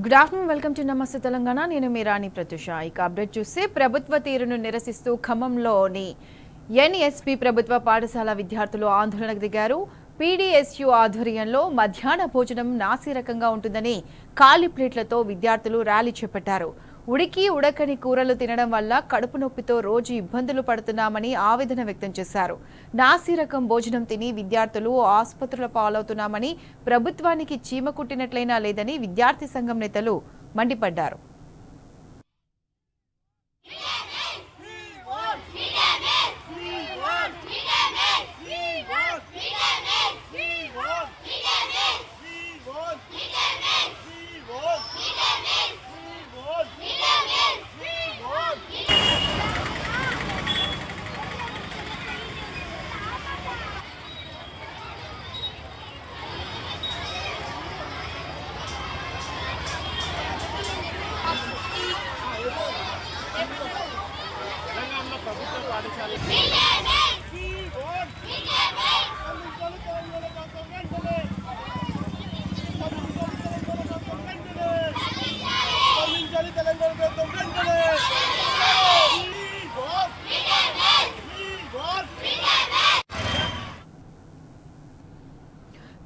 Good afternoon, welcome to నమస్తే తెలంగాణ. నేను మీ రాణి ప్రత్యూష. ఇక అప్డేట్ చూస్తే ప్రభుత్వ తీరును నిరసిస్తూ ఖమ్మంలోని ఎన్ఎస్పి ప్రభుత్వ పాఠశాల విద్యార్థులు ఆందోళనకు దిగారు. పీడీఎస్యూ ఆధ్వర్యంలో మధ్యాహ్న భోజనం నాసిరకంగా ఉంటుందని ఖాళీ ప్లేట్లతో విద్యార్థులు ర్యాలీ చేపట్టారు. ఉడకని కూరలు తినడం వల్ల కడుపు నొప్పితో రోజు ఇబ్బందులు పడుతున్నామని ఆవేదన వ్యక్తం చేశారు. నాసిరకం భోజనం తిని విద్యార్థులు ఆసుపత్రుల పాలవుతున్నామని, ప్రభుత్వానికి చీమ కుట్టినట్లయినా లేదని విద్యార్థి సంఘం నేతలు మండిపడ్డారు.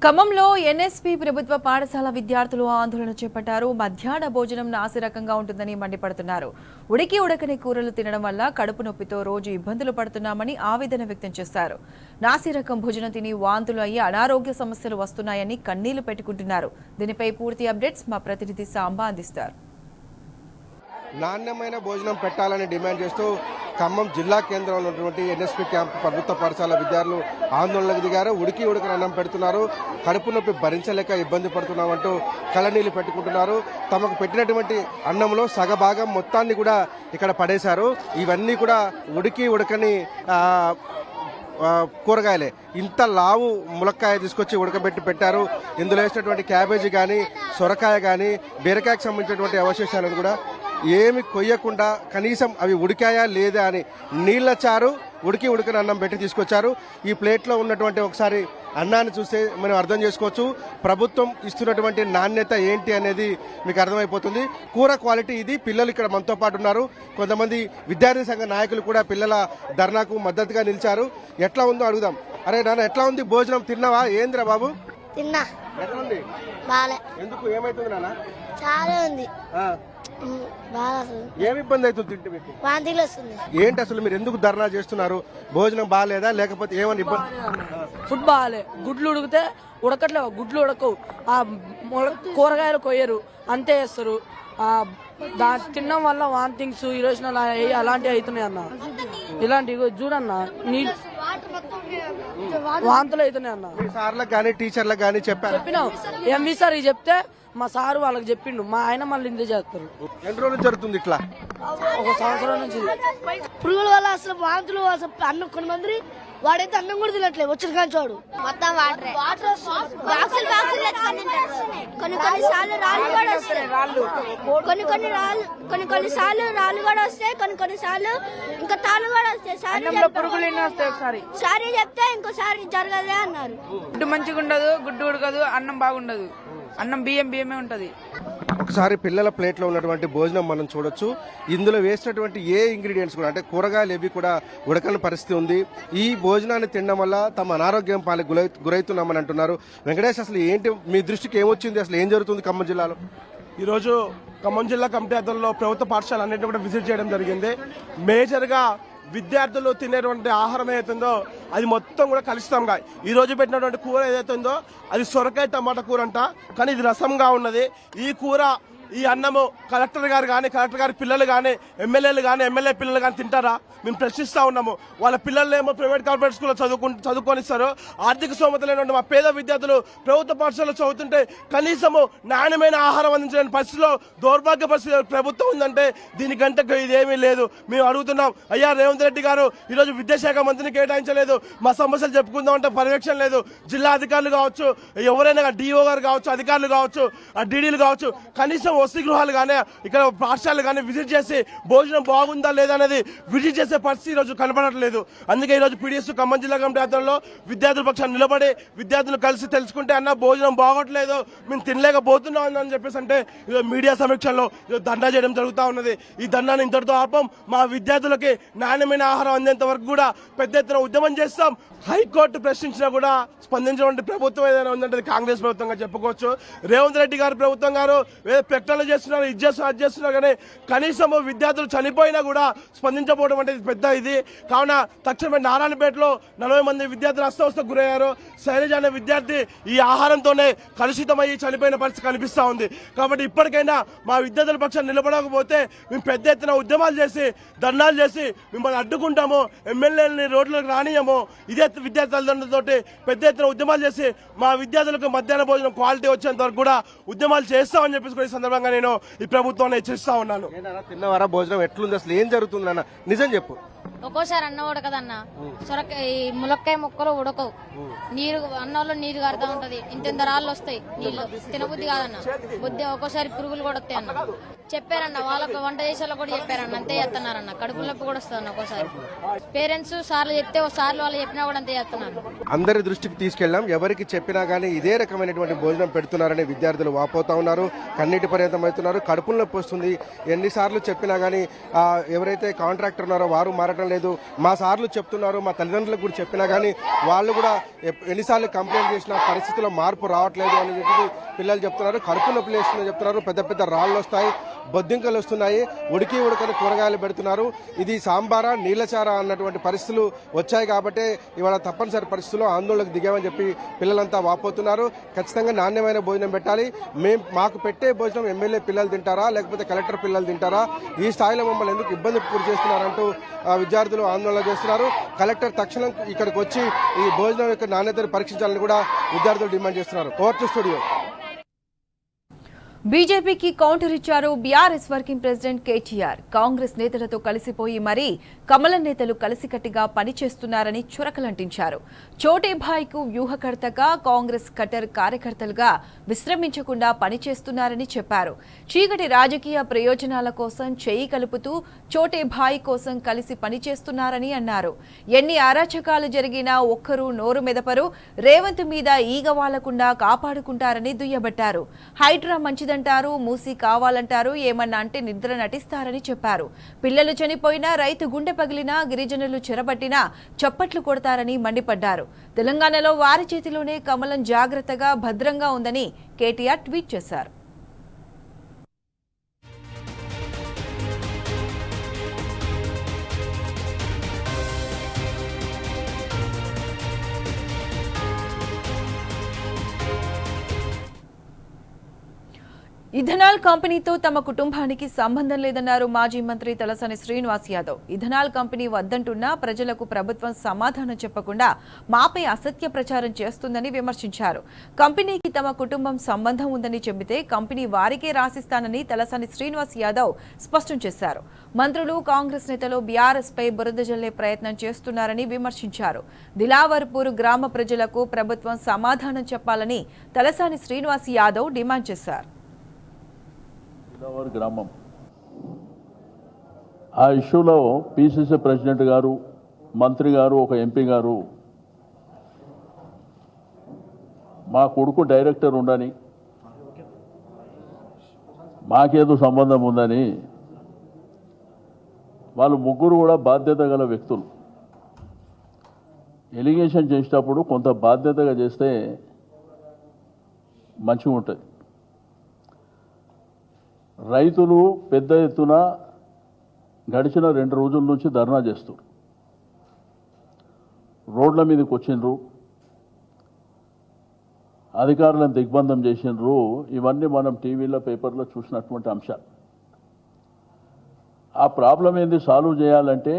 ఖమ్మంలో ఎన్ఎస్పి ప్రభుత్వ పాఠశాల విద్యార్థులు ఆందోళన చేపట్టారు. మధ్యాహ్న భోజనం నాసిరకంగా ఉంటుందని మండిపడుతున్నారు. ఉడకని కూరలు తినడం వల్ల కడుపు నొప్పితో రోజు ఇబ్బందులు పడుతున్నామని ఆవేదన వ్యక్తం చేశారు. నాసిరకం భోజనం తిని వాంతులు అయ్యి అనారోగ్య సమస్యలు వస్తున్నాయని కన్నీళ్లు పెట్టుకుంటున్నారు. దీనిపై పూర్తి అప్డేట్స్ మా ప్రతినిధి సాంబా అందిస్తారు. నాణ్యమైన భోజనం పెట్టాలని డిమాండ్ చేస్తూ ఖమ్మం జిల్లా కేంద్రంలో ఉన్నటువంటి ఎన్ఎస్పి క్యాంప్ ప్రభుత్వ పాఠశాల విద్యార్థులు ఆందోళనకు దిగారు. ఉడకని అన్నం పెడుతున్నారు, కడుపు నొప్పి భరించలేక ఇబ్బంది పడుతున్నామంటూ కళ్ళనీళ్లు పెట్టుకుంటున్నారు. తమకు పెట్టినటువంటి అన్నంలో సగభాగం మొత్తాన్ని కూడా ఇక్కడ పడేశారు. ఇవన్నీ కూడా ఉడకని కూరగాయలే. ఇంత లావు ములక్కాయ తీసుకొచ్చి ఉడకబెట్టి పెట్టారు. ఇందులో వేసినటువంటి క్యాబేజీ కానీ, సొరకాయ కానీ, బీరకాయకు సంబంధించినటువంటి అవశేషాలను కూడా ఏమి కొయ్యకుండా కనీసం అవి ఉడికాయా లేదా అని నీళ్ల చారు ఉడకని అన్నం పెట్టి తీసుకొచ్చారు. ఈ ప్లేట్లో ఉన్నటువంటి ఒకసారి అన్నాన్ని చూస్తే మనం అర్థం చేసుకోవచ్చు ప్రభుత్వం ఇస్తున్నటువంటి నాణ్యత ఏంటి అనేది మీకు అర్థమైపోతుంది. కూర క్వాలిటీ ఇది. పిల్లలు ఇక్కడ మనతో పాటు ఉన్నారు. కొంతమంది విద్యార్థి సంఘ నాయకులు కూడా పిల్లల ధర్నాకు మద్దతుగా నిలిచారు. ఎట్లా ఉందో అడుగుదాం. అరే నాన్న, ఎట్లా ఉంది భోజనం? తిన్నావా? ఏంద్రా బాబు? తిన్నా. ఎట్లా ఉంది? ఎందుకు? ఏమైతుంది నాన్న? చాలా ఉంది. ఏమి ఇబ్బంది అవుతుంది తింటే మీకు? వాంతిలు వస్తుంది. ఏంటి అసలు మీరు ఎందుకు ధర్నా చేస్తున్నారు? భోజనం బాగాలేదా లేకపోతే ఏమని ఇబ్బంది? ఫుడ్ బాగాలే. గుడ్లు ఉడికితే ఉడకట్లేవు, గుడ్లు ఉడకవు. ఆ కూరగాయలు కొయ్యరు, అంతే వేస్తారు. తినడం వల్ల వాంతింగ్స్, ఈరోజు అలాంటివి అవుతున్నాయి అన్న. ఇలాంటివి చూడన్న, వాంతులు అవుతున్నాయి అన్న. సార్లకు కానీ టీచర్లకు కానీ చెప్పినాం. ఎంవి సార్ చెప్తే మా సారు వాళ్ళకి చెప్పిండు. మా ఆయన మళ్ళీ ఇందే చేస్తారు. ఎన్ని రోజులు జరుగుతుంది ఇట్లా? ఒక సంవత్సరం నుంచి. పురుగుల వల్ల అసలు వాంతులు, అసలు అన్నం కొన్ని మంది వాడైతే అన్నం కూడా తినట్లేదు. వచ్చిన కాంచోడు మొత్తం కొన్ని సార్లు రాళ్ళు కూడా వస్తాయి. కొన్ని సార్లు రాళ్ళు కూడా వస్తాయి. కొన్ని సార్లు ఇంకా తాళ్ళు కూడా వస్తాయి. సారీ చెప్తే ఇంకోసారి జరగదే అన్నారు. గుడ్డు మంచిగా ఉండదు, గుడ్డు ఉడకదు, అన్నం బాగుండదు. అన్నం బియ్యమే ఉంటది. ఒకసారి పిల్లల ప్లేట్లో ఉన్నటువంటి భోజనం మనం చూడొచ్చు. ఇందులో వేసినటువంటి ఏ ఇంగ్రీడియంట్స్ కూడా, అంటే కూరగాయలు ఏవి కూడా ఉడకని పరిస్థితి ఉంది. ఈ భోజనాన్ని తినడం వల్ల తమ అనారోగ్యం పాలకు గురవుతున్నామని అంటున్నారు. వెంకటేష్, అసలు ఏంటి మీ దృష్టికి ఏమొచ్చింది? అసలు ఏం జరుగుతుంది ఖమ్మం జిల్లాలో? ఈరోజు ఖమ్మం జిల్లా కమిటీ ఆధ్వర్యంలో ప్రభుత్వ పాఠశాల అన్నింటినీ కూడా విజిట్ చేయడం జరిగింది. మేజర్గా విద్యార్థులు తినేటువంటి ఆహారం ఏదైతుందో అది మొత్తం కూడా కలుషితంగా, ఈ రోజు పెట్టినటువంటి కూర ఏదైతుందో అది సొరకాయ టమాటా కూర అంట, కానీ ఇది రసంగా ఉన్నది. ఈ కూర, ఈ అన్నము కలెక్టర్ గారు కానీ, కలెక్టర్ గారి పిల్లలు కానీ, ఎమ్మెల్యేలు కానీ, ఎమ్మెల్యే పిల్లలు కానీ తింటారా? మేము ప్రశ్నిస్తా ఉన్నాము. వాళ్ళ పిల్లలు ఏమో ప్రైవేట్ కార్పొరేట్ స్కూల్లో చదువుకొనిస్తారు. ఆర్థిక స్తోమత లేనటువంటి మా పేద విద్యార్థులు ప్రభుత్వ పాఠశాలలో చదువుతుంటే కనీసము నాణ్యమైన ఆహారం అందించలేని పరిస్థితిలో దౌర్భాగ్య పరిస్థితి ప్రభుత్వం ఉందంటే దీనికంటే ఇదేమీ లేదు. మేము అడుగుతున్నాం, అయ్యా రేవంత్ రెడ్డి గారు ఈరోజు విద్యాశాఖ మంత్రిని కేటాయించలేదు, మా సమస్యలు చెప్పుకుందామంటే పర్యవేక్షణ లేదు. జిల్లా అధికారులు కావచ్చు, ఎవరైనా డిఓ గారు కావచ్చు, అధికారులు కావచ్చు, డీడీలు కావచ్చు, కనీసం వసతి గృహాలు కానీ ఇక్కడ పాఠశాలలు కానీ విజిట్ చేసి భోజనం బాగుందా లేదా అనేది విజిట్ చేసే పరిస్థితి ఈరోజు కనపడట్లేదు. అందుకే ఈరోజు పీడిఎస్ ఖమ్మం జిల్లా కమిటీ ఆధ్వర్యంలో విద్యార్థుల పక్షాన్ని నిలబడి విద్యార్థులు కలిసి తెలుసుకుంటే అన్న భోజనం బాగోట్లేదు, మేము తినలేకపోతున్నాం అని చెప్పేసి అంటే ఈరోజు మీడియా సమీక్షలో ధర్నా చేయడం జరుగుతూ ఉన్నది. ఈ ధర్నాన్ని ఇంతటితో ఆపం. మా విద్యార్థులకి నాణ్యమైన ఆహారం అందేంత వరకు కూడా పెద్ద ఎత్తున ఉద్యమం చేస్తాం. హైకోర్టు ప్రశ్నించినా కూడా స్పందించినటువంటి ప్రభుత్వం ఏదైనా ఉందంటే కాంగ్రెస్ ప్రభుత్వంగా చెప్పుకోవచ్చు. రేవంత్ రెడ్డి గారు ప్రభుత్వం గారు ప్రకటనలు చేస్తున్నారు, ఇది చేస్తున్నారు, అది చేస్తున్నారు, కానీ కనీసం విద్యార్థులు చనిపోయినా కూడా స్పందించకపోవడం అంటే పెద్ద ఇది. కావున తక్షణమే నారాయణపేటలో 40 మంది విద్యార్థులు అస్వస్థకు గురయ్యారు. శైలజ అనే విద్యార్థి ఈ ఆహారంతోనే కలుషితమయ్యి చనిపోయిన పరిస్థితి కనిపిస్తూ ఉంది. కాబట్టి ఇప్పటికైనా మా విద్యార్థుల పక్షాన్ని నిలబడకపోతే మేము పెద్ద ఎత్తున ఉద్యమాలు చేసి ధర్నాలు చేసి మిమ్మల్ని అడ్డుకుంటాము, ఎమ్మెల్యేలని రోడ్లకు రానియము. ఇదే విద్యార్థి తల్లిదండ్రులతో పెద్ద ఎత్తున ఉద్యమాలు చేసి మా విద్యార్థులకు మధ్యాహ్న భోజనం క్వాలిటీ వచ్చేంత వరకు కూడా ఉద్యమాలు చేస్తామని చెప్పేసి ఈ సందర్భంగా నేను ఈ ప్రభుత్వాన్ని హెచ్చరిస్తా ఉన్నాను. తిన్నవారా భోజనం ఎట్లుంది, అసలు ఏం జరుగుతుంది అన్న నిజం చెప్పు. ఒక్కోసారి అన్నం ఉడకదన్న, ఈ ములక్కాయ ముక్కలు ఉడకవు, నీరు అన్నంలో నీరు కారుతా ఉంటది, ఇంత రాళ్ళు వస్తాయి, నీళ్ళు తినబుద్ధి కాదన్న. బుద్ధి ఒక్కోసారి పురుగులు కూడా వస్తాయి అన్న. చెప్పారన్న వాళ్ళకు వంట చేసేలా కూడా చెప్పారన్న, అంతే చేస్తున్నారన్న. కడుపు నొప్పి కూడా వస్తుంది ఒక్కోసారి. పేరెంట్స్ సార్లు చెప్తే సార్లు వాళ్ళు చెప్పినా కూడా అంతే చేస్తున్నారు. అందరి దృష్టికి తీసుకెళ్లాం, ఎవరికి చెప్పినా గానీ ఇదే రకమైనటువంటి భోజనం పెడుతున్నారని విద్యార్థులు వాపోతా ఉన్నారు, కన్నీటి పర్యంతం అవుతున్నారు, కడుపులో నొప్పి వస్తుంది. ఎన్నిసార్లు చెప్పినా గానీ ఎవరైతే కాంట్రాక్టర్ ఉన్నారో వారు మారటం లేదు. మా సార్లు చెప్తున్నారు, మా తల్లిదండ్రులకు కూడా చెప్పినా గానీ వాళ్ళు కూడా ఎన్నిసార్లు కంప్లైంట్ చేసినా పరిస్థితుల్లో మార్పు రావట్లేదు అని చెప్పి పిల్లలు చెప్తున్నారు. కడుపు నొప్పి లేస్తుందని చెప్తున్నారు, పెద్ద పెద్ద రాళ్ళు వస్తాయి, బొద్దింకలు వస్తున్నాయి, ఉడకని కూరగాయలు పెడుతున్నారు. ఇది సాంబారా నీళ్ళచారా అన్నటువంటి పరిస్థితులు వచ్చాయి. కాబట్టి ఇవాళ తప్పనిసరి పరిస్థితుల్లో ఆందోళనకు దిగామని చెప్పి పిల్లలంతా వాపోతున్నారు. ఖచ్చితంగా నాణ్యమైన భోజనం పెట్టాలి. మాకు పెట్టే భోజనం ఎమ్మెల్యే పిల్లలు తింటారా లేకపోతే కలెక్టర్ పిల్లలు తింటారా, ఈ స్థాయిలో మమ్మల్ని ఎందుకు ఇబ్బంది గురి చేస్తున్నారంటూ విద్యార్థులు ఆందోళన చేస్తున్నారు. కలెక్టర్ తక్షణం ఇక్కడికి వచ్చి ఈ భోజనం యొక్క నాణ్యతను పరీక్షించాలని కూడా విద్యార్థులు డిమాండ్ చేస్తున్నారు. Over to studio. బీజేపీకి కౌంటర్ ఇచ్చారు BRS working president KTR. Congress నేతలతో కలిసిపోయి మరీ కమలం నేతలు కలిసికట్టిగా పనిచేస్తున్నారని చురకలంటించారు. చోటేభాయ్కు వ్యూహకర్తగా కాంగ్రెస్ కటర్ కార్యకర్తలుగా విశ్రమించకుండా పనిచేస్తున్నారని చెప్పారు. చీకటి రాజకీయ ప్రయోజనాల కోసం చేయి కలుపుతూ చోటేభాయ్ కోసం కలిసి పనిచేస్తున్నారని అన్నారు. ఎన్ని అరాచకాలు జరిగినా ఒక్కరూ నోరు మెదపరు, రేవంత్ మీద ఈగ వాలకుండా కాపాడుకుంటారని దుయ్యబట్టారు. హైడ్రా మంచిదంటారు, మూసి కావాలంటారు, ఏమన్నా అంటే నిద్ర నటిస్తారని చెప్పారు. పిల్లలు చనిపోయినా, రైతు గుండె పగిలినా, గిరిజనులు చెరబట్టినా చప్పట్లు కొడతారని మండిపడ్డారు. తెలంగాణలో వారి చేతిలోనే కమలం జాగ్రత్తగా భద్రంగా ఉందని కేటీఆర్ ట్వీట్ చేశారు. ఇథనాల్ కంపెనీతో తమ కుటుంబానికి సంబంధం లేదన్నారు మాజీ మంత్రి తలసాని శ్రీనివాస్ యాదవ్. ఇథనాల్ కంపెనీ వద్దంటున్నా ప్రజలకు ప్రభుత్వం సమాధానం చెప్పకుండా మాపై అసత్య ప్రచారం చేస్తుందని విమర్శించారు. కంపెనీకి తమ కుటుంబం సంబంధం ఉందని చెబితే కంపెనీ వారికే రాసిస్తానని తలసాని శ్రీనివాస్ యాదవ్ స్పష్టం చేశారు. మంత్రులు, కాంగ్రెస్ నేతలు బీఆర్ఎస్ పై బురద జల్లే ప్రయత్నం చేస్తున్నారని విమర్శించారు. దిలావర్పూర్ గ్రామ ప్రజలకు ప్రభుత్వం సమాధానం చెప్పాలని తలసాని శ్రీనివాస్ యాదవ్ డిమాండ్ చేశారు. గ్రామం ఆ ఇష్యూలో పిసిసి ప్రెసిడెంట్ గారు, మంత్రి గారు, ఒక ఎంపీ గారు మా కొడుకు డైరెక్టర్ ఉండని, మాకేదో సంబంధం ఉందని, వాళ్ళు ముగ్గురు కూడా బాధ్యత గల వ్యక్తులు. ఎలిగేషన్ చేసేటప్పుడు కొంత బాధ్యతగా చేస్తే మంచిగా ఉంటుంది. రైతులు పెద్ద ఎత్తున గడిచిన 2 రోజుల నుంచి ధర్నా చేస్తారు, రోడ్ల మీదకి వచ్చిండ్రు, అధికారులను దిగ్బంధం చేసిండ్రు. ఇవన్నీ మనం టీవీలో, పేపర్లో చూసినటువంటి అంశాలు. ఆ ప్రాబ్లం ఏంది సాల్వ్ చేయాలంటే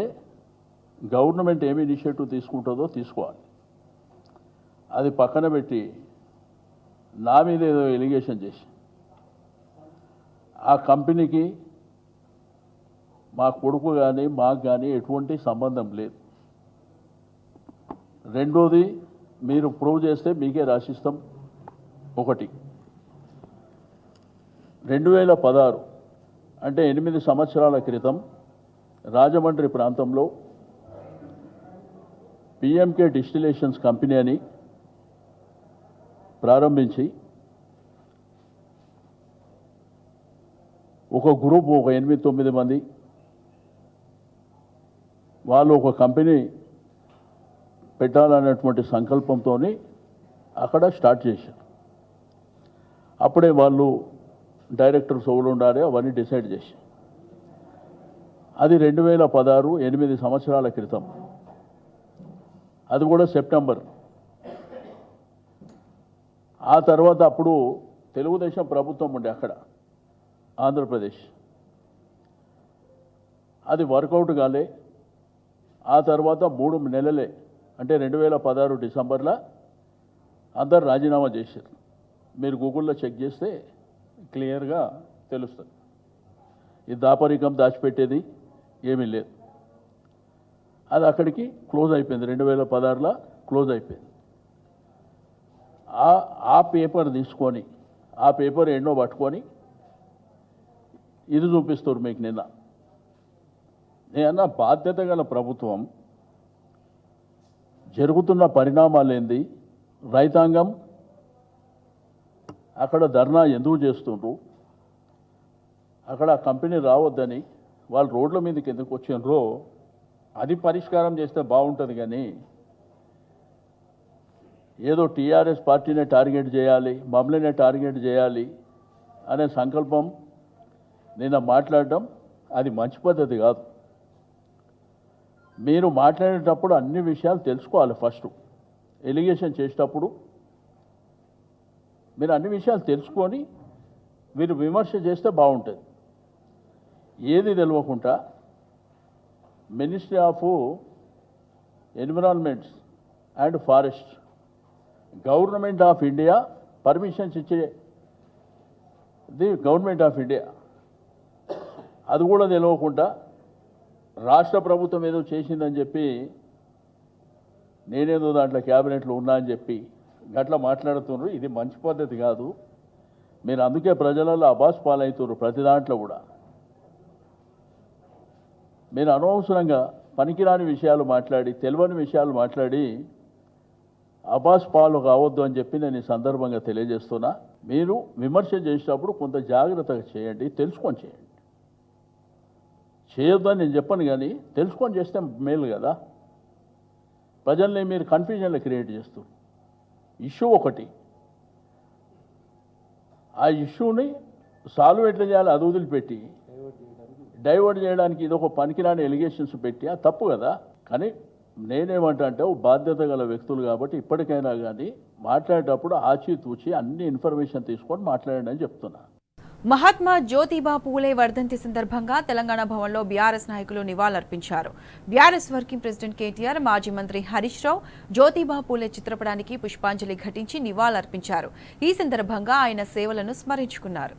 గవర్నమెంట్ ఏమి ఇనిషియేటివ్ తీసుకుంటుందో తీసుకోవాలి. అది పక్కన పెట్టి నా మీద ఏదో ఎలిగేషన్ చేసి ఆ కంపెనీకి మా కొడుకు కానీ మాకు కానీ ఎటువంటి సంబంధం లేదు. రెండోది, మీరు ప్రూవ్ చేస్తే మీకే రాసిస్తాం. ఒకటి, 2016 అంటే 8 సంవత్సరాల క్రితం రాజమండ్రి ప్రాంతంలో పిఎంకే డిస్టిలేషన్స్ కంపెనీ అని ప్రారంభించి ఒక గ్రూప్ ఒక 8-9 మంది వాళ్ళు ఒక కంపెనీ పెట్టాలనేటువంటి సంకల్పంతో అక్కడ స్టార్ట్ చేశారు. అప్పుడే వాళ్ళు డైరెక్టర్స్ ఎవరు ఉండాలి అవన్నీ డిసైడ్ చేశారు. అది 2016 8 సంవత్సరాల క్రితం. అది కూడా సెప్టెంబర్. ఆ తర్వాత అప్పుడు తెలుగుదేశం ప్రభుత్వం ఉండే అక్కడ ఆంధ్రప్రదేశ్. అది వర్కౌట్ కాలే. ఆ తర్వాత 3 నెలలే అంటే 2016 డిసెంబర్లో అందరు రాజీనామా చేశారు. మీరు గూగుల్లో చెక్ చేస్తే క్లియర్గా తెలుస్తుంది. ఈ దాపరికం దాచిపెట్టేది ఏమీ లేదు. అది అక్కడికి క్లోజ్ అయిపోయింది. 2016లో క్లోజ్ అయిపోయింది. ఆ పేపర్ తీసుకొని ఆ పేపర్ ఎన్నో పట్టుకొని ఇది చూపిస్తారు మీకు. నేనన్నా బాధ్యత గల ప్రభుత్వం జరుగుతున్న పరిణామాలు ఏంది, రైతాంగం అక్కడ ధర్నా ఎందుకు చేస్తుండ్రు, అక్కడ కంపెనీ రావద్దని వాళ్ళు రోడ్ల మీదకి ఎందుకు వచ్చిండ్రో అది పరిష్కారం చేస్తే బాగుంటుంది. కానీ ఏదో టీఆర్ఎస్ పార్టీనే టార్గెట్ చేయాలి, మమ్మల్నే టార్గెట్ చేయాలి అనే సంకల్పం నిన్న మాట్లాడడం అది మంచి పద్ధతి కాదు. మీరు మాట్లాడేటప్పుడు అన్ని విషయాలు తెలుసుకోవాలి. ఫస్ట్ ఎలిగేషన్ చేసేటప్పుడు మీరు అన్ని విషయాలు తెలుసుకొని మీరు విమర్శ చేస్తే బాగుంటుంది. ఏది తెలియకుండా ministry of environments and forest government of India permissions ఇచ్చేది గవర్నమెంట్ ఆఫ్ ఇండియా. అది కూడా తెలియకుండా రాష్ట్ర ప్రభుత్వం ఏదో చేసిందని చెప్పి నేనేదో దాంట్లో క్యాబినెట్లో ఉన్నా అని చెప్పి గట్లా మాట్లాడుతున్నారు. ఇది మంచి పద్ధతి కాదు. మీరు అందుకే ప్రజలలో అబాస్ పాలవుతున్నారు. ప్రతి దాంట్లో కూడా మీరు అనవసరంగా పనికిరాని విషయాలు మాట్లాడి తెలియని విషయాలు మాట్లాడి అబాస్ పాలు కావద్దు అని చెప్పి నేను ఈ సందర్భంగా తెలియజేస్తున్నా. మీరు విమర్శ చేసేటప్పుడు కొంత జాగ్రత్తగా చేయండి, తెలుసుకొని చేయండి. చేయొద్దని నేను చెప్పను, కానీ తెలుసుకొని చేస్తే మేలు కదా. ప్రజల్ని మీరు కన్ఫ్యూజన్లో క్రియేట్ చేస్తారు. ఇష్యూ ఒకటి, ఆ ఇష్యూని సాల్వ్ ఎట్లా చేయాలి అది వదిలిపెట్టి డైవర్ట్ చేయడానికి ఇది ఒక పనికిరాని ఎలిగేషన్స్ పెట్టి అది తప్పు కదా. కానీ నేనేమంటా అంటే బాధ్యత గల వ్యక్తులు కాబట్టి ఇప్పటికైనా కానీ మాట్లాడేటప్పుడు ఆచితూచి అన్ని ఇన్ఫర్మేషన్ తీసుకొని మాట్లాడండి అని చెప్తున్నా. మహాత్మా జ్యోతిబా పూలే వర్ధంతి సందర్భంగా తెలంగాణ భవన్లో బీఆర్ఎస్ నాయకులు నివాళులర్పించారు. బీఆర్ఎస్ వర్కింగ్ ప్రెసిడెంట్ కేటీఆర్, మాజీ మంత్రి హరీష్ రావు జ్యోతిబా పూలే చిత్రపటానికి పుష్పాంజలి ఘటించి నివాళులర్పించారు. ఈ సందర్భంగా ఆయన సేవలను స్మరించుకున్నారు.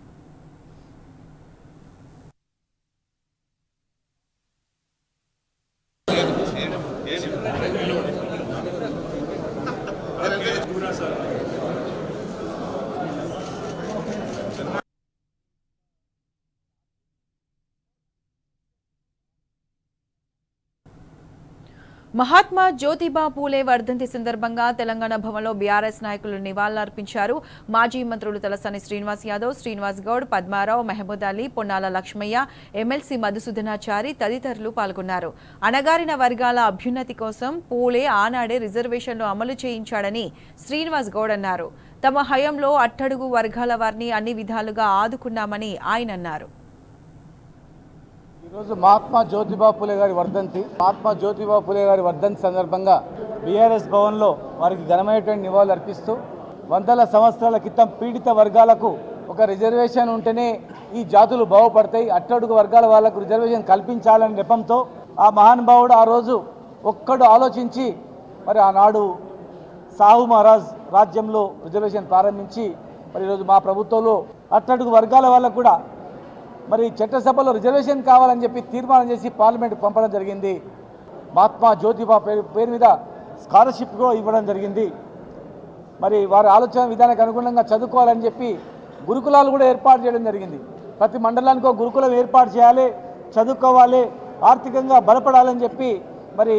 మహాత్మా జ్యోతిబా పూలే వర్ధంతి సందర్భంగా తెలంగాణ భవన్లో బీఆర్ఎస్ నాయకులు నివాళులర్పించారు. మాజీ మంత్రులు తలసాని శ్రీనివాస్ యాదవ్, శ్రీనివాస్ గౌడ్, పద్మారావు, మహమూద్ అలీ, పొన్నాల లక్ష్మయ్య, ఎమ్మెల్సీ మధుసూదనాచారి తదితరులు పాల్గొన్నారు. అణగారిన వర్గాల అభ్యున్నతి కోసం పూలే ఆనాడే రిజర్వేషన్లు అమలు చేయించాడని శ్రీనివాస్ గౌడ్ అన్నారు. తమ హయాంలో అట్టడుగు వర్గాల వారిని అన్ని విధాలుగా ఆదుకున్నామని ఆయన అన్నారు. ఈరోజు మహాత్మా జ్యోతిబా పూలే గారి వర్ధంతి. మహాత్మా జ్యోతిబా పూలే గారి వర్ధంతి సందర్భంగా బీఆర్ఎస్ భవన్లో వారికి ఘనమైనటువంటి నివాళులు అర్పిస్తూ వందల సంవత్సరాల క్రితం పీడిత వర్గాలకు ఒక రిజర్వేషన్ ఉంటేనే ఈ జాతులు బాగుపడతాయి, అట్టడుగు వర్గాల వాళ్లకు రిజర్వేషన్ కల్పించాలనే నెపంతో ఆ మహానుభావుడు ఆ రోజు ఒక్కడు ఆలోచించి మరి ఆనాడు సాహు మహారాజ్ రాజ్యంలో రిజర్వేషన్ ప్రారంభించి మరి ఈరోజు మా ప్రభుత్వంలో అట్టడుగు వర్గాల వాళ్ళకు కూడా మరి చట్టసభలో రిజర్వేషన్ కావాలని చెప్పి తీర్మానం చేసి పార్లమెంట్ పంపడం జరిగింది. మహాత్మా జ్యోతిబా పేరు మీద స్కాలర్షిప్ కూడా ఇవ్వడం జరిగింది. మరి వారి ఆలోచన విధానానికి అనుగుణంగా చదువుకోవాలని చెప్పి గురుకులాలు కూడా ఏర్పాటు చేయడం జరిగింది. ప్రతి మండలానికి ఒక గురుకులం ఏర్పాటు చేయాలి, చదువుకోవాలి, ఆర్థికంగా బలపడాలని చెప్పి మరి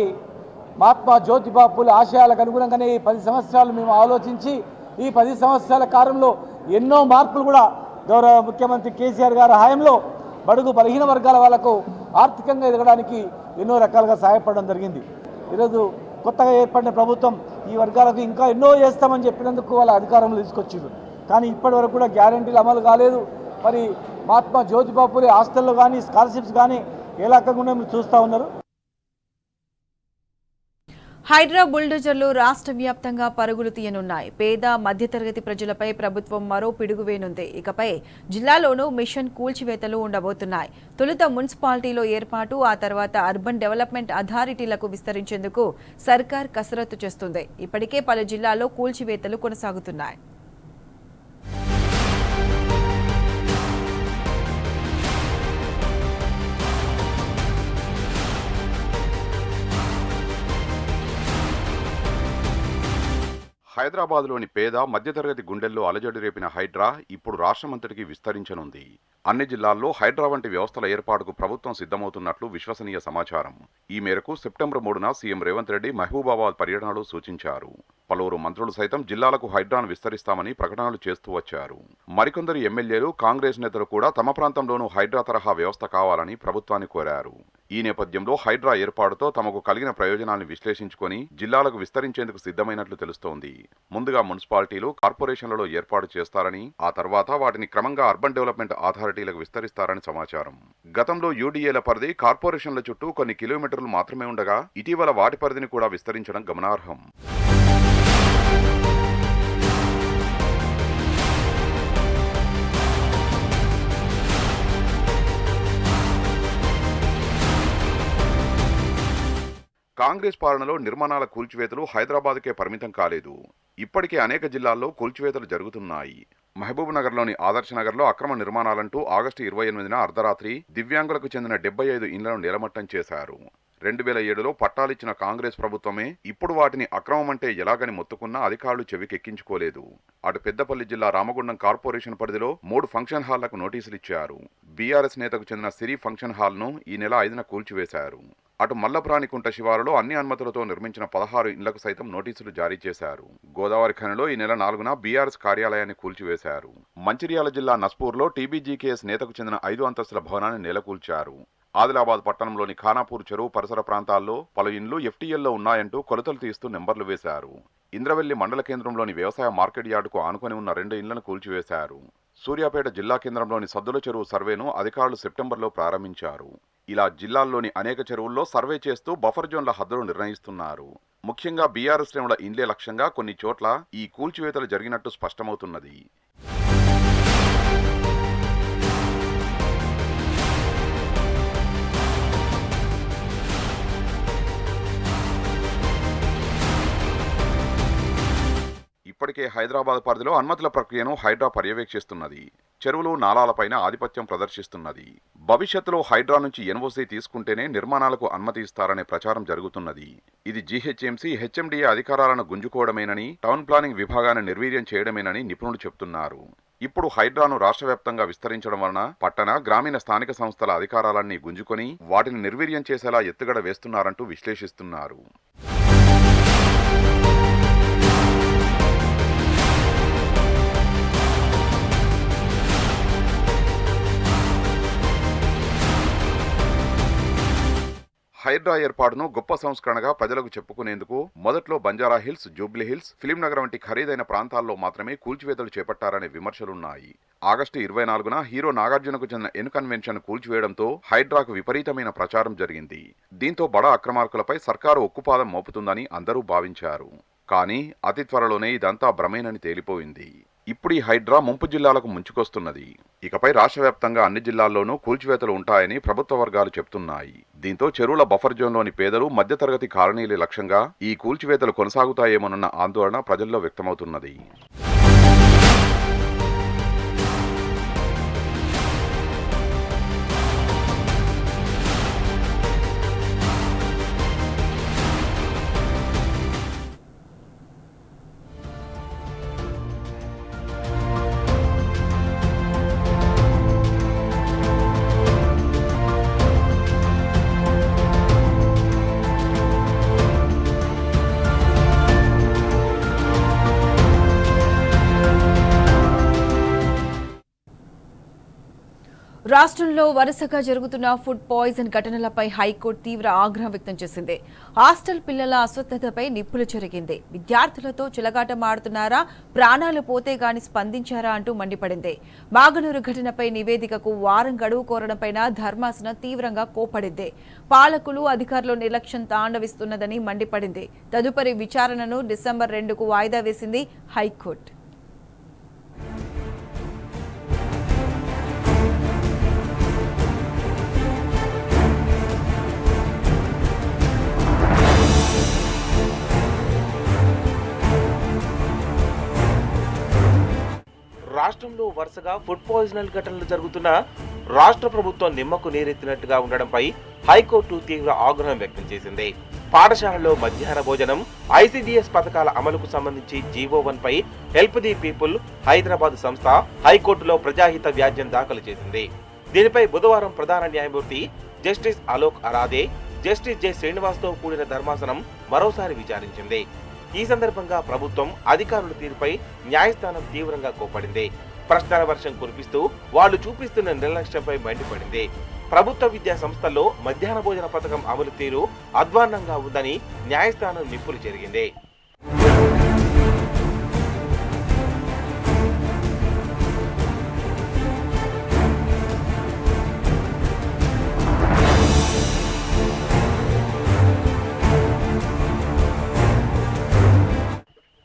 మహాత్మా జ్యోతిబా పూలే ఆశయాలకు అనుగుణంగానే ఈ 10 సంవత్సరాలు మేము ఆలోచించి ఈ 10 సంవత్సరాల కాలంలో ఎన్నో మార్పులు కూడా గౌరవ ముఖ్యమంత్రి కేసీఆర్ గారి హయాంలో బడుగు బలహీన వర్గాల వాళ్లకు ఆర్థికంగా ఎదగడానికి ఎన్నో రకాలుగా సహాయపడడం జరిగింది. ఈరోజు కొత్తగా ఏర్పడిన ప్రభుత్వం ఈ వర్గాలకు ఇంకా ఎన్నో చేస్తామని చెప్పినందుకు వాళ్ళ అధికారంలో తీసుకొచ్చారు. కానీ ఇప్పటి వరకు కూడా గ్యారంటీలు అమలు కాలేదు. మరి మహాత్మా జ్యోతిబా పూలే హాస్టల్లో కానీ స్కాలర్షిప్స్ కానీ ఏ రకంగా మీరు చూస్తూ ఉన్నారు. హైడ్రా బుల్డోజర్లు రాష్ట్ర వ్యాప్తంగా పరుగులు తీయనున్నాయి. పేద మధ్యతరగతి ప్రజలపై ప్రభుత్వం మరో పిడుగు వేయనుంది. ఇకపై జిల్లాలోనూ మిషన్ కూల్చివేతలు ఉండబోతున్నాయి. తొలుత మున్సిపాలిటీలో ఏర్పాటు, ఆ తర్వాత అర్బన్ డెవలప్మెంట్ అథారిటీలకు విస్తరించేందుకు సర్కార్ కసరత్తు చేస్తుంది. ఇప్పటికే పలు జిల్లాల్లో కూల్చివేతలు కొనసాగుతున్నాయి. హైదరాబాద్లోని పేద మధ్యతరగతి గుండెల్లో అలజడి రేపిన హైడ్రా ఇప్పుడు రాష్ట్రమంతటికి విస్తరించనుంది. అన్ని జిల్లాల్లో హైడ్రా వంటి వ్యవస్థల ఏర్పాటుకు ప్రభుత్వం సిద్ధమవుతున్నట్లు విశ్వసనీయ సమాచారం. ఈ మేరకు సెప్టెంబర్ 3న సీఎం రేవంత్ రెడ్డి మహబూబాబాద్ పర్యటనలో సూచించారు. పలువురు మంత్రులు సైతం జిల్లాలకు హైడ్రాను విస్తరిస్తామని ప్రకటనలు చేస్తూ వచ్చారు. మరికొందరు ఎమ్మెల్యేలు, కాంగ్రెస్ నేతలు కూడా తమ ప్రాంతంలోనూ హైడ్రా తరహా వ్యవస్థ కావాలని ప్రభుత్వాన్ని కోరారు. ఈ నేపథ్యంలో హైడ్రా ఏర్పాటుతో తమకు కలిగిన ప్రయోజనాలను విశ్లేషించుకొని జిల్లాలకు విస్తరించేందుకు సిద్ధమైనట్లు తెలుస్తోంది. ముందుగా మున్సిపాలిటీలు, కార్పొరేషన్లలో ఏర్పాటు చేస్తారని, ఆ తర్వాత వాటిని క్రమంగా అర్బన్ డెవలప్మెంట్ అథారిటీలకు విస్తరిస్తారని సమాచారం. గతంలో యూడీఏల పరిధి కార్పొరేషన్ల చుట్టూ కొన్ని కిలోమీటర్లు మాత్రమే ఉండగా ఇటీవల వాటి పరిధిని కూడా విస్తరించడం గమనార్హం. కాంగ్రెస్ పాలనలో నిర్మాణాల కూల్చివేతలు హైదరాబాద్కే పరిమితం కాలేదు. ఇప్పటికే అనేక జిల్లాల్లో కూల్చివేతలు జరుగుతున్నాయి. మహబూబ్ నగర్లోని ఆదర్శ నగర్లో అక్రమ నిర్మాణాలంటూ ఆగస్టు 28న అర్ధరాత్రి దివ్యాంగులకు చెందిన 75 ఇళ్లను నిలమట్టం చేశారు. 2007లో పట్టాలిచ్చిన కాంగ్రెస్ ప్రభుత్వమే ఇప్పుడు వాటిని అక్రమమంటే ఎలాగని మొత్తుకున్నా అధికారులు చెవికెక్కించుకోలేదు. అటు పెద్దపల్లి జిల్లా రామగుండం కార్పొరేషన్ పరిధిలో 3 ఫంక్షన్ హాళ్లకు నోటీసులిచ్చారు. బీఆర్ఎస్ నేతకు చెందిన సిరి ఫంక్షన్ హాల్ను ఈ నెల 5న కూల్చివేశారు. అటు మల్లప్రాణికుంట శివారులో అన్ని అనుమతులతో నిర్మించిన 16 ఇళ్లకు సైతం నోటీసులు జారీ చేశారు. గోదావరి ఖనిలో ఈ నెల 4న బీఆర్ఎస్ కార్యాలయాన్ని కూల్చివేశారు. మంచిర్యాల జిల్లా నస్పూర్లో టీబీజీకేఎస్ నేతకు చెందిన 5 అంతస్తుల భవనాన్ని నెలకూల్చారు. ఆదిలాబాద్ పట్టణంలోని ఖానాపూర్ చెరువు పరిసర ప్రాంతాల్లో పలు ఇండ్లు ఎఫ్టీఎల్లో ఉన్నాయంటూ కొలతలు తీస్తూ నెంబర్లు వేశారు. ఇంద్రవెల్లి మండల కేంద్రంలోని వ్యవసాయ మార్కెట్ యార్డుకు ఆనుకొని ఉన్న 2 ఇళ్లను కూల్చివేశారు. సూర్యాపేట జిల్లా కేంద్రంలోని సద్దుల చెరువు సర్వేను అధికారులు సెప్టెంబర్లో ప్రారంభించారు. ఇలా జిల్లాల్లోని అనేక చెరువుల్లో సర్వే చేస్తూ బఫర్ జోన్ల హద్దులు నిర్ణయిస్తున్నారు. ముఖ్యంగా బీఆర్ఎస్ శ్రేణుల ఇండ్లే లక్ష్యంగా కొన్ని చోట్ల ఈ కూల్చివేతలు జరిగినట్టు స్పష్టమవుతున్నది. ఇప్పటికే హైదరాబాద్ పరిధిలో అనుమతుల ప్రక్రియను హైడ్రా పర్యవేక్షిస్తున్నది. చెరువులు, నాలాలపైన ఆధిపత్యం ప్రదర్శిస్తున్నది. భవిష్యత్తులో హైడ్రా నుంచి ఎన్ఓసీ తీసుకుంటేనే నిర్మాణాలకు అనుమతి ఇస్తారనే ప్రచారం జరుగుతున్నది. ఇది జీహెచ్ఎంసీ, హెచ్ఎండిఏ అధికారాలను గుంజుకోవడమేనని, టౌన్ ప్లానింగ్ విభాగాన్ని నిర్వీర్యం చేయడమేనని నిపుణులు చెబుతున్నారు. ఇప్పుడు హైడ్రాను రాష్ట్ర వ్యాప్తంగా విస్తరించడం వలన పట్టణ, గ్రామీణ స్థానిక సంస్థల అధికారాలన్నీ గుంజుకొని వాటిని నిర్వీర్యం చేసేలా ఎత్తుగడ వేస్తున్నారంటూ విశ్లేషిస్తున్నారు. హైడ్రా ఏర్పాటును గొప్ప సంస్కరణగా ప్రజలకు చెప్పుకునేందుకు మొదట్లో Banjara hills, Jubilee hills, film Nagar వంటి ఖరీదైన ప్రాంతాల్లో మాత్రమే కూల్చివేతలు చేపట్టారనే విమర్శలున్నాయి. ఆగస్టు 24న హీరో నాగార్జునకు చెందిన ఎన్ కన్వెన్షన్ కూల్చివేయడంతో హైడ్రాకు విపరీతమైన ప్రచారం జరిగింది. దీంతో బడా అక్రమార్కులపై సర్కారు ఉక్కుపాదం మోపుతుందని అందరూ భావించారు. కానీ అతి త్వరలోనే ఇదంతా భ్రమేనని తేలిపోయింది. ఇప్పుడు ఈ హైడ్రా ముంపు జిల్లాలకు ముంచుకొస్తున్నది. ఇకపై రాష్ట్ర వ్యాప్తంగా అన్ని జిల్లాల్లోనూ కూల్చివేతలు ఉంటాయని ప్రభుత్వ వర్గాలు చెప్తున్నాయి. దీంతో చెరువుల బఫర్ జోన్లోని పేదలు, మధ్యతరగతి కాలనీలే లక్ష్యంగా ఈ కూల్చివేతలు కొనసాగుతాయేమోనన్న ఆందోళన ప్రజల్లో వ్యక్తమవుతున్నది. రాష్ట్రంలో వరుసగా జరుగుతున్న ఫుడ్ పాయిజన్ ఘటనలపై హైకోర్టు తీవ్ర ఆగ్రహం వ్యక్తం చేసింది. హాస్టల్ పిల్లల అస్వస్థతపై నిప్పులు చెరిగింది. విద్యార్థులతో చిలగాటమాడుతున్నారా, ప్రాణాలు పోతే గాని స్పందించారా అంటూ మండిపడింది. మాగనూరు ఘటనపై నివేదికకు వారం గడువు కోరడంపై ధర్మాసనం తీవ్రంగా కోపడింది. పాలకులు, అధికారులు నిర్లక్ష్యం తాండవిస్తున్నదని మండిపడింది. తదుపరి విచారణను డిసెంబర్ 2కు వాయిదా వేసింది హైకోర్టు. రాష్ట్రంలో వరుసగా ఫుడ్ పాయిజనల్ ఘటనలు జరుగుతున్నా రాష్ట్ర ప్రభుత్వం నిమ్మకు నీరెత్తినట్టుగా ఉండడంపై హైకోర్టు తీవ్ర ఆగ్రహం వ్యక్తం చేసింది. పాఠశాలలో మధ్యాహ్న భోజనం, ఐసీడీఎస్ పథకాల అమలుకు సంబంధించి జీవో 1 పై హెల్ప్ ది పీపుల్ హైదరాబాద్ సంస్థ హైకోర్టులో ప్రజాహిత వ్యాజ్యం దాఖలు చేసింది. దీనిపై బుధవారం ప్రధాన న్యాయమూర్తి justice Alok Aradhe, justice J శ్రీనివాస్తో కూడిన ధర్మాసనం మరోసారి విచారించింది. ఈ సందర్భంగా ప్రభుత్వం అధికారుల తీరుపై న్యాయస్థానం తీవ్రంగా కోపడింది. ప్రశ్నల వర్షం కురిపిస్తూ వాళ్లు చూపిస్తున్న నిర్లక్ష్యంపై మండిపడింది. ప్రభుత్వ విద్యా సంస్థల్లో మధ్యాహ్న భోజన పథకం అమలు తీరు అధ్వాన్నంగా ఉందని న్యాయస్థానం నిప్పులు చెరిగింది.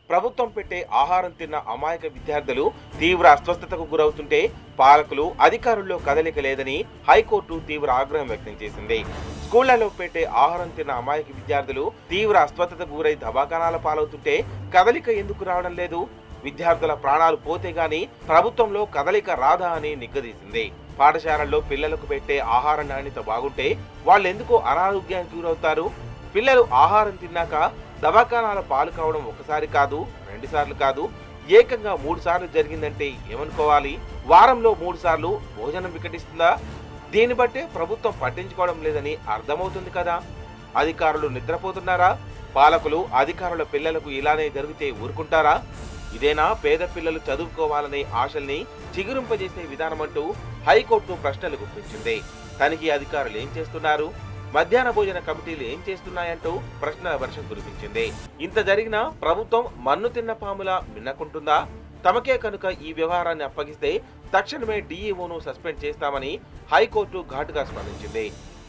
ప్రభుత్వం పెట్టే ఆహారం తిన్న అమాయక విద్యార్థులు తీవ్ర అస్వస్థతకు గురవుతుంటే పాలకులు, అధికారుల్లో కదలిక లేదని హైకోర్టు తీవ్ర ఆగ్రహం వ్యక్తం చేసింది. స్కూళ్లలో పెట్టే ఆహారం తిన్న అమాయక విద్యార్థులు తీవ్ర అస్వస్థతకు గురై దవాఖానాల పాలవుతుంటే కదలిక ఎందుకు రావడం లేదు? విద్యార్థుల ప్రాణాలు పోతే గాని ప్రభుత్వంలో కదలిక రాదా అని నిగ్గదీసింది. పాఠశాలల్లో పిల్లలకు పెట్టే ఆహార నాణ్యత బాగుంటే వాళ్ళెందుకు అనారోగ్యానికి గురవుతారు? పిల్లలు ఆహారం తిన్నాక దవాఖానాల పాలు కావడం ఒకసారి కాదు, 2 సార్లు కాదు, ఏకంగా 3 సార్లు జరిగిందంటే ఏమనుకోవాలి? వారంలో 3 సార్లు భోజనం వికటిస్తుందా? దీన్ని బట్టే ప్రభుత్వం పట్టించుకోవడం లేదని అర్థమవుతుంది కదా. అధికారులు నిద్రపోతున్నారా? పాలకులు, అధికారుల పిల్లలకు ఇలానే జరిగితే ఊరుకుంటారా? ఇదేనా పేద పిల్లలు చదువుకోవాలనే ఆశల్ని చిగురింపజేసే విధానమంటూ హైకోర్టు ప్రశ్నలు గుప్పించింది. తనిఖీ అధికారులు ఏం చేస్తున్నారు? మధ్యాహ్న భోజన కమిటీలు ఏం చేస్తున్నాయంటూ ప్రశ్నల వర్షం కురిపించింది. ఇంత జరిగినా ప్రభుత్వం మన్ను తిన్న పాములా మిన్నకుంటుందా? తమకే కనుక ఈ వ్యవహారాన్ని అప్పగిస్తే తక్షణమే డీఈఓను సస్పెండ్ చేస్తామని హైకోర్టు ఘాటుగా స్పందించింది.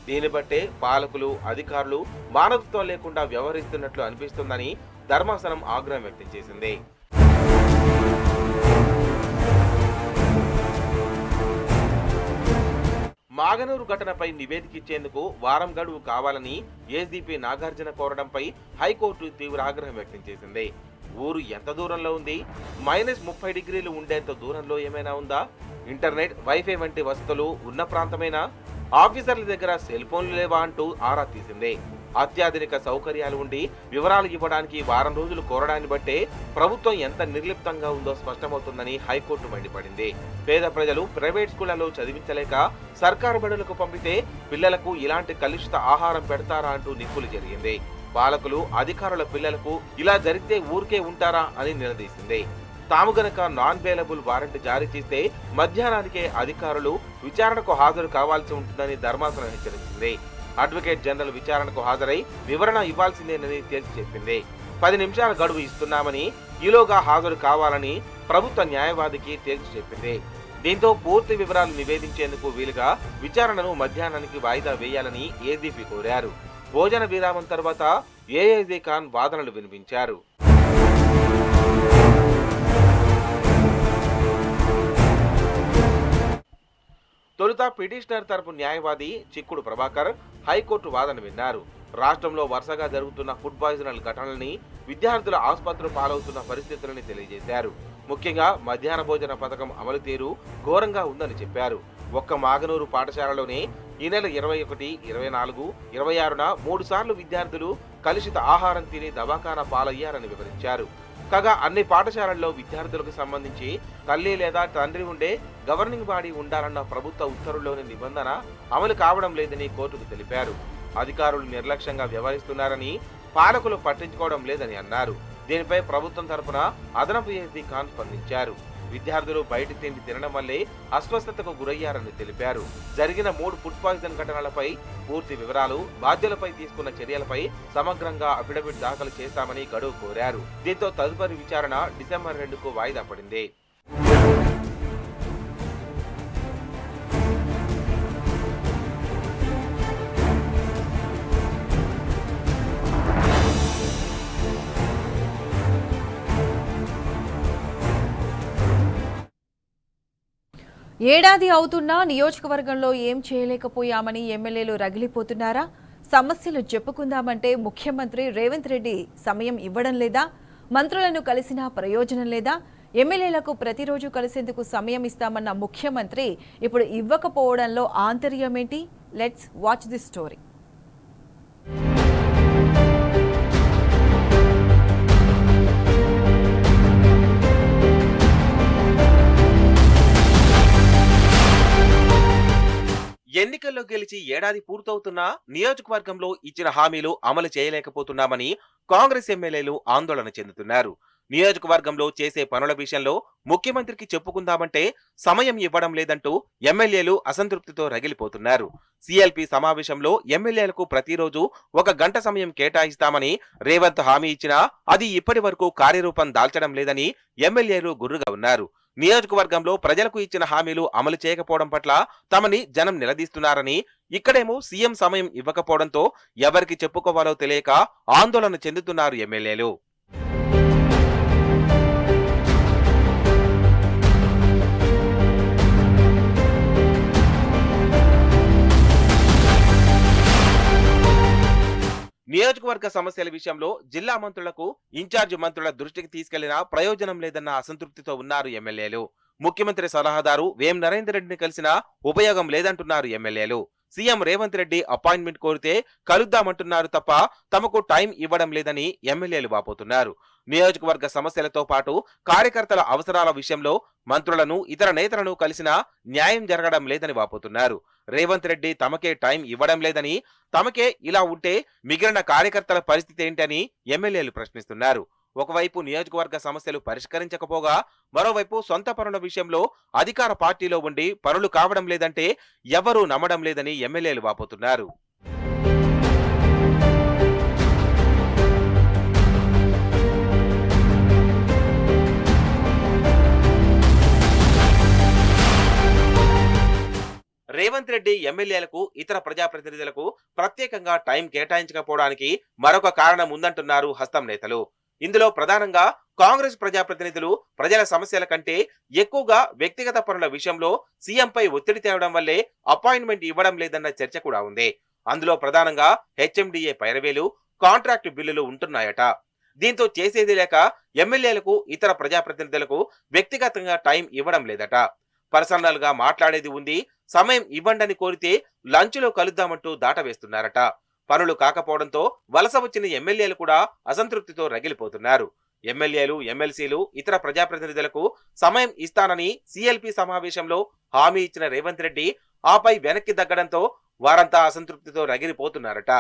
దీన్ని బట్టే పాలకులు, అధికారులు మానవత్వం లేకుండా వ్యవహరిస్తున్నట్లు అనిపిస్తుందని ధర్మాసనం ఆగ్రహం వ్యక్తం చేసింది. మాగనూరు ఘటనపై నివేదిక ఇచ్చేందుకు వారం గడువు కావాలని ఏసీపీ నాగార్జున కోరడంపై హైకోర్టు తీవ్ర ఆగ్రహం వ్యక్తం చేసింది. ఊరు ఎంత దూరంలో ఉంది? -30 డిగ్రీలు ఉండేంత దూరంలో ఏమైనా ఉందా? ఇంటర్నెట్, వైఫై వంటి వసతులు ఉన్న ప్రాంతమేనా? ఆఫీసర్ల దగ్గర సెల్ ఫోన్లు లేవా అంటూ ఆరా తీసింది. అత్యాధునిక సౌకర్యాలు ఉండి వివరాలు ఇవ్వడానికి వారం రోజులు కోరడాన్ని బట్టే ప్రభుత్వం ఎంత నిర్లిప్తంగా ఉందో స్పష్టమవుతుందని హైకోర్టు మండిపడింది. పేద ప్రజలు ప్రైవేట్ స్కూళ్లలో చదివించలేక సర్కారు బడులకు పంపితే పిల్లలకు ఇలాంటి కలుషిత ఆహారం పెడతారా అంటూ నిప్పులు జరిగింది. పాలకులు, అధికారుల పిల్లలకు ఇలా జరిగితే ఊరికే ఉంటారా అని నిలదీసింది. తాము గనక నాన్ బెయిలబుల్ వారెంట్ జారీ చేస్తే మధ్యాహ్నానికే అధికారులు విచారణకు హాజరు కావాల్సి ఉంటుందని ధర్మాసనం హెచ్చరించింది. అడ్వకేట్ జనరల్ విచారణకు హాజరై వివరణ ఇవ్వాల్సిందేనని తేల్చి చెప్పింది. 10 నిమిషాల గడువు ఇస్తున్నామని, ఈలోగా హాజరు కావాలని ప్రభుత్వ న్యాయవాదికి తేల్చి చెప్పింది. దీంతో పూర్తి వివరాలు నివేదించేందుకు వీలుగా విచారణను మధ్యాహ్నానికి వాయిదా వేయాలని ఏసీపీ కోరారు. భోజన విరామం తర్వాత ఏఐజీ ఖాన్ వాదనలు వినిపించారు. తొలుత పిటిషనర్ తరపు న్యాయవాది చిక్కుడు ప్రభాకర్ హైకోర్టు వాదన విన్నారు. రాష్ట్రంలో వరుసగా జరుగుతున్న ఫుడ్ పాయిజనల్ ఘటనల్ని, విద్యార్థుల ఆసుపత్రులు పాలవుతున్న పరిస్థితులని తెలియజేశారు. ముఖ్యంగా మధ్యాహ్న భోజన పథకం అమలు తీరు ఘోరంగా ఉందని చెప్పారు. ఒక్క మాగనూరు పాఠశాలలోనే ఈ నెల 21, 24, 26న 3 సార్లు విద్యార్థులు కలుషిత ఆహారం తిని దవాఖానా పాలయ్యారని వివరించారు. కాగా అన్ని పాఠశాలల్లో విద్యార్థులకు సంబంధించి తల్లి లేదా తండ్రి ఉండే గవర్నింగ్ బాడీ ఉండాలన్న ప్రభుత్వ ఉత్తర్వుల్లోని నిబంధన అమలు కావడం లేదని కోర్టుకు తెలిపారు. అధికారులు నిర్లక్ష్యంగా వ్యవహరిస్తున్నారని, పాలకులు పట్టించుకోవడం లేదని అన్నారు. దీనిపై ప్రభుత్వం తరపున అదనపు ఏసీ ఖాన్ స్పందించారు. విద్యార్థులు బయట తిండి తినడం వల్లే అస్వస్థతకు గురయ్యారని తెలిపారు. జరిగిన 3 ఫుడ్ పాయిజన్ ఘటనలపై పూర్తి వివరాలు, బాధ్యులపై తీసుకున్న చర్యలపై సమగ్రంగా అఫిడవిట్ దాఖలు చేస్తామని గడువు కోరారు. దీంతో తదుపరి విచారణ డిసెంబర్ 2కు వాయిదా పడింది. ఏడాది అవుతున్నా నియోజకవర్గంలో ఏం చేయలేకపోయామని ఎమ్మెల్యేలు రగిలిపోతున్నారా? సమస్యలు చెప్పుకుందామంటే ముఖ్యమంత్రి రేవంత్ రెడ్డి సమయం ఇవ్వడం లేదా? మంత్రులను కలిసినా ప్రయోజనం లేదా? ఎమ్మెల్యేలకు ప్రతిరోజు కలిసేందుకు సమయం ఇస్తామన్న ముఖ్యమంత్రి ఇప్పుడు ఇవ్వకపోవడంలో ఆంతర్యమేంటి? Let's watch this story. ఎన్నికల్లో గెలిచి ఏడాది పూర్తవుతున్నా నియోజకవర్గంలో ఇచ్చిన హామీలు అమలు చేయలేకపోతున్నామని కాంగ్రెస్ ఎమ్మెల్యేలు ఆందోళన చెందుతున్నారు. నియోజకవర్గంలో చేసే పనుల విషయంలో ముఖ్యమంత్రికి చెప్పుకుందామంటే సమయం ఇవ్వడం లేదంటూ ఎమ్మెల్యేలు అసంతృప్తితో రగిలిపోతున్నారు. సిఎల్పి సమావేశంలో ఎమ్మెల్యేలకు ప్రతిరోజు 1 గంట సమయం కేటాయిస్తామని రేవంత్ హామీ ఇచ్చినా అది ఇప్పటి వరకు కార్యరూపం దాల్చడం లేదని ఎమ్మెల్యేలు గుర్రుగా ఉన్నారు. నియోజకవర్గంలో ప్రజలకు ఇచ్చిన హామీలు అమలు చేయకపోవడం పట్ల తమని జనం నిలదీస్తున్నారని, ఇక్కడేమో సీఎం సమయం ఇవ్వకపోవడంతో ఎవరికి చెప్పుకోవాలో తెలియక ఆందోళన చెందుతున్నారు ఎమ్మెల్యేలు. నియోజకవర్గ సమస్యల విషయంలో జిల్లా మంత్రులకు ఇన్ఛార్జి మంత్రుల దృష్టికి తీసుకెళ్లినా ప్రయోజనం లేదన్న అసంతృప్తితో ఉన్నారు ఎమ్మెల్యేలు. ముఖ్యమంత్రి సలహాదారు వేం నరేందర్ రెడ్డిని కలిసినా ఉపయోగం లేదంటున్నారు ఎమ్మెల్యేలు. సీఎం రేవంత్ రెడ్డి అపాయింట్మెంట్ కోరితే కలుద్దామంటున్నారు తప్ప తమకు టైం ఇవ్వడం లేదని ఎమ్మెల్యేలు వాపోతున్నారు. నియోజకవర్గ సమస్యలతో పాటు కార్యకర్తల అవసరాల విషయంలో మంత్రులను, ఇతర నేతలను కలిసినా న్యాయం జరగడం లేదని వాపోతున్నారు. రేవంత్ రెడ్డి తమకే టైం ఇవ్వడం లేదని, తమకే ఇలా ఉంటే మిగిలిన కార్యకర్తల పరిస్థితి ఏంటని ఎమ్మెల్యేలు ప్రశ్నిస్తున్నారు. ఒకవైపు నియోజకవర్గ సమస్యలు పరిష్కరించకపోగా మరోవైపు సొంత పనుల విషయంలో అధికార పార్టీలో ఉండి పనులు కావడం లేదంటే ఎవరూ నమ్మడం లేదని ఎమ్మెల్యేలు వాపోతున్నారు. రేవంత్ రెడ్డి ఎమ్మెల్యేలకు, ఇతర ప్రజాప్రతినిధులకు ప్రత్యేకంగా టైం కేటాయించకపోవడానికి మరొక కారణం ఉందంటున్నారు హస్తం నేతలు. ఇందులో ప్రధానంగా కాంగ్రెస్ ప్రజాప్రతినిధులు ప్రజల సమస్యల కంటే ఎక్కువగా వ్యక్తిగత పనుల విషయంలో సీఎంపై ఒత్తిడి తేవడం వల్లే అపాయింట్మెంట్ ఇవ్వడం లేదన్న చర్చ కూడా ఉంది. అందులో ప్రధానంగా హెచ్ఎండిఏ పైరవేలు, కాంట్రాక్టు బిల్లులు ఉంటున్నాయట. దీంతో చేసేది లేక ఎమ్మెల్యేలకు, ఇతర ప్రజాప్రతినిధులకు వ్యక్తిగతంగా టైం ఇవ్వడం లేదట. పర్సనల్ గా మాట్లాడేది ఉంది, సమయం ఇవ్వండని కోరితే లంచ్లో కలుద్దామంటూ దాటవేస్తున్నారట. పనులు కాకపోవడంతో వలస వచ్చిన ఎమ్మెల్యేలు కూడా అసంతృప్తితో రగిలిపోతున్నారు. ఎమ్మెల్యేలు, ఎమ్మెల్సీలు, ఇతర ప్రజాప్రతినిధులకు సమయం ఇస్తానని సిఎల్పి సమావేశంలో హామీ ఇచ్చిన రేవంత్ రెడ్డి ఆపై వెనక్కి తగ్గడంతో వారంతా అసంతృప్తితో రగిలిపోతున్నారట.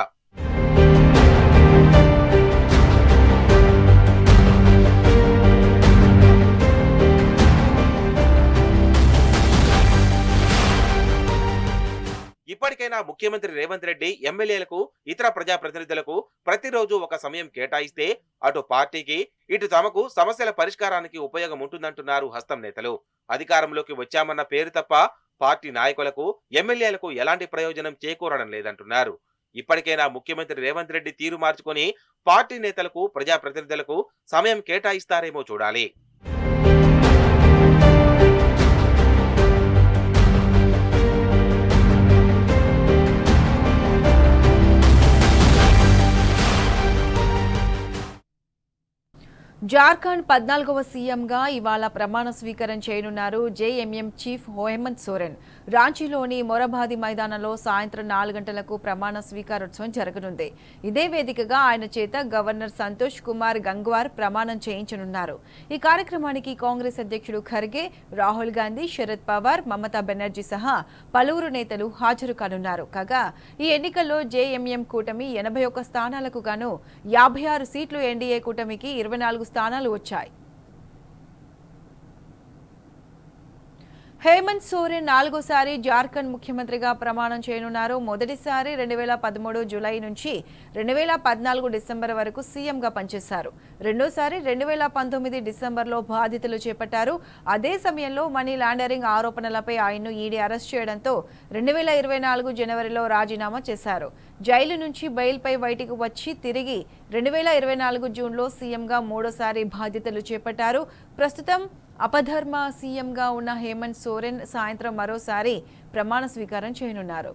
ఇప్పటికైనా ముఖ్యమంత్రి రేవంత్ రెడ్డి ఎమ్మెల్యేలకు, ఇతర ప్రజాప్రతినిధులకు ప్రతిరోజు ఒక సమయం కేటాయిస్తే అటు పార్టీకి, ఇటు తమకు సమస్యల పరిష్కారానికి ఉపయోగం ఉంటుందంటున్నారు హస్తం నేతలు. అధికారంలోకి వచ్చామన్న పేరు తప్ప పార్టీ నాయకులకు, ఎమ్మెల్యేలకు ఎలాంటి ప్రయోజనం చేకూరడం లేదంటున్నారు. ఇప్పటికైనా ముఖ్యమంత్రి రేవంత్ రెడ్డి తీరు మార్చుకొని పార్టీ నేతలకు, ప్రజాప్రతినిధులకు సమయం కేటాయిస్తారేమో చూడాలి. జార్ఖండ్ 14వ సీఎంగా ఇవాళ ప్రమాణ స్వీకారం చేయనున్నారు జేఎంఎం చీఫ్ హేమంత్ సోరెన్. రాంచీలోని మొరబాది మైదానంలో సాయంత్రం 4 గంటలకు ప్రమాణ స్వీకారోత్సవం జరగనుంది. ఇదే వేదికగా ఆయన చేత గవర్నర్ సంతోష్ కుమార్ గంగ్వార్ ప్రమాణం చేయించనున్నారు. ఈ కార్యక్రమానికి కాంగ్రెస్ అధ్యక్షుడు ఖర్గే, రాహుల్ గాంధీ, శరద్ పవార్, మమతా బెనర్జీ సహా పలువురు నేతలు హాజరు కానున్నారు. కాగా ఈ ఎన్నికల్లో జేఎంఎం కూటమి 81 స్థానాలకు గాను 56 సీట్లు, ఎన్డీఏ కూటమికి 24 స్థానాలు వచ్చాయి. హేమంత్ సోరెన్ నాలుగోసారి జార్ఖండ్ ముఖ్యమంత్రిగా ప్రమాణం చేయనున్నారు. మొదటిసారి 2013 జూలై నుంచి 2014 డిసెంబర్ వరకు సీఎంగా పనిచేశారు. రెండోసారి 2019 డిసెంబర్లో బాధ్యతలు చేపట్టారు. అదే సమయంలో మనీ లాండరింగ్ ఆరోపణలపై ఆయన్ను ఈడీ అరెస్ట్ చేయడంతో 2024 జనవరిలో రాజీనామా చేశారు. జైలు నుంచి బెయిల్పై బయటికి వచ్చి తిరిగి 2024 జూన్లో సీఎంగా మూడోసారి బాధ్యతలు చేపట్టారు. ప్రస్తుతం అపధర్మ సీఎంగా ఉన్న హేమంత్ సోరెన్ సాయంత్రం మరోసారి ప్రమాణ స్వీకారం చేయనున్నారు.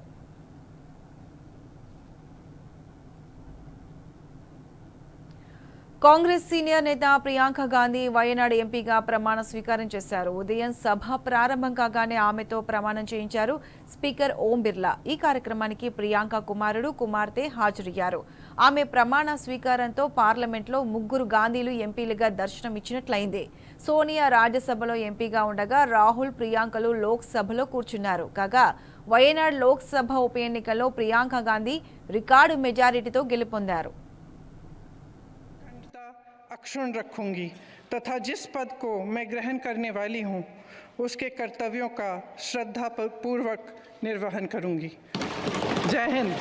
కాంగ్రెస్ సీనియర్ నేత ప్రియాంక గాంధీ వయనాడు ఎంపీగా ప్రమాణ స్వీకారం చేశారు. ఉదయం సభ ప్రారంభం కాగానే ఆమెతో ప్రమాణం చేయించారు స్పీకర్ ఓం బిర్లా. ఈ కార్యక్రమానికి ప్రియాంక కుమారుడు, కుమార్తె హాజరయ్యారు. ఆమె ప్రమాణ స్వీకారంతో పార్లమెంట్లో ముగ్గురు గాంధీలు ఎంపీలుగా దర్శనం ఇచ్చినట్లయింది. సోనియా రాజ్యసభలో ఎంపీగా ఉండగా రాహుల్, ప్రియాంకలు లోక్సభలో కూర్చున్నారు. కాగా వయనాడ్ లోక్సభ ఉప ఎన్నికల్లో ప్రియాంక గాంధీ రికార్డు మెజారిటీతో గెలుపొందారు. अक्षुण्ण रखूंगी तथा जिस पद को मैं ग्रहण करने वाली हूं उसके कर्तव्यों का श्रद्धापूर्वक निर्वहन करूंगी. जय हिंद.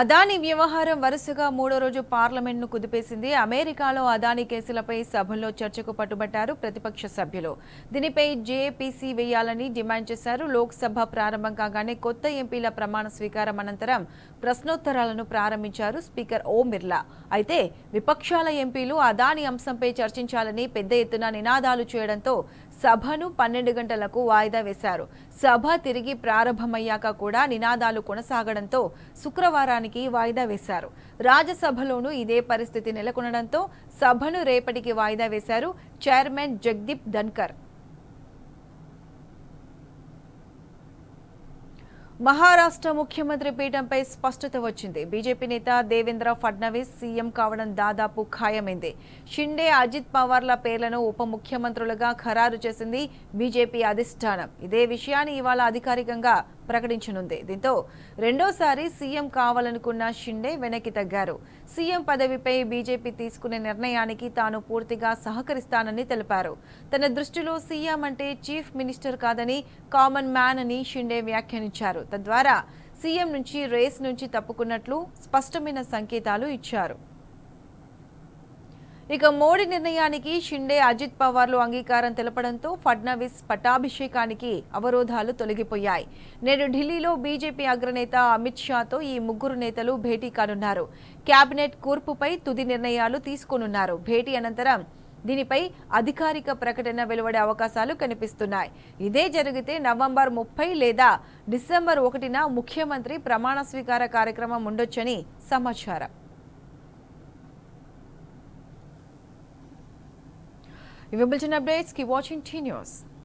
అదానీ వ్యవహారం వరుసగా మూడో రోజు పార్లమెంట్ను కుదిపేసింది. అమెరికాలో అదానీ కేసులపై సభల్లో చర్చకు పట్టుబట్టారు ప్రతిపక్ష సభ్యులు. దీనిపై జేపీసీ వేయాలని డిమాండ్ చేశారు. లోక్సభ ప్రారంభం కాగానే కొత్త ఎంపీల ప్రమాణ స్వీకారం అనంతరం ప్రశ్నోత్తరాలను ప్రారంభించారు స్పీకర్ ఓం బిర్లా. అయితే విపక్షాల ఎంపీలు అదానీ అంశంపై చర్చించాలని పెద్ద ఎత్తున నినాదాలు చేయడంతో సభను 12 గంటలకు వాయిదా వేశారు. సభ తిరిగి ప్రారంభమయ్యాక కూడా నినాదాలు కొనసాగడంతో శుక్రవారానికి వాయిదా వేశారు. రాజ్యసభలోనూ ఇదే పరిస్థితి నెలకొనడంతో సభను రేపటికి వాయిదా వేశారు చైర్మన్ జగదీప్ ధన్కర్. మహారాష్ట్ర ముఖ్యమంత్రి పీఠంపై స్పష్టత వచ్చింది. బీజేపీ నేత దేవేంద్ర ఫడ్నవీస్ సీఎం కావడం దాదాపు ఖాయమైంది. షిండే, అజిత్ పవార్ల పేర్లను ఉప ముఖ్యమంత్రులుగా ఖరారు చేసింది బీజేపీ అధిష్టానం. ఇదే విషయాన్ని ఇవాళ అధికారికంగా ప్రకటించనుంది. దీంతో రెండోసారి సీఎం కావాలనుకున్న షిండే వెనక్కి తగ్గారు. సీఎం పదవిపై బీజేపీ తీసుకునే నిర్ణయానికి తాను పూర్తిగా సహకరిస్తానని తెలిపారు. తన దృష్టిలో సీఎం అంటే చీఫ్ మినిస్టర్ కాదని కామన్ మ్యాన్ అని షిండే వ్యాఖ్యానించారు. తద్వారా సీఎం నుంచి రేస్ నుంచి తప్పుకున్నట్లు స్పష్టమైన సంకేతాలు ఇచ్చారు. ఇక మోడీ నిర్ణయానికి షిండే, అజిత్ పవార్లు అంగీకారం తెలపడంతో ఫడ్నవీస్ పట్టాభిషేకానికి అవరోధాలు తొలగిపోయాయి. నేడు ఢిల్లీలో బీజేపీ అగ్రనేత అమిత్ షాతో ఈ ముగ్గురు నేతలు భేటీ కానున్నారు. కేబినెట్ కూర్పుపై తుది నిర్ణయాలు తీసుకోనున్నారు. భేటీ అనంతరం దీనిపై అధికారిక ప్రకటన వెలువడే అవకాశాలు కనిపిస్తున్నాయి. ఇదే జరిగితే నవంబర్ 30 లేదా డిసెంబర్ 1న ముఖ్యమంత్రి ప్రమాణ స్వీకార కార్యక్రమం ఉండొచ్చని సమాచారం. ఇవి bulletin updates. Keep watching tea news.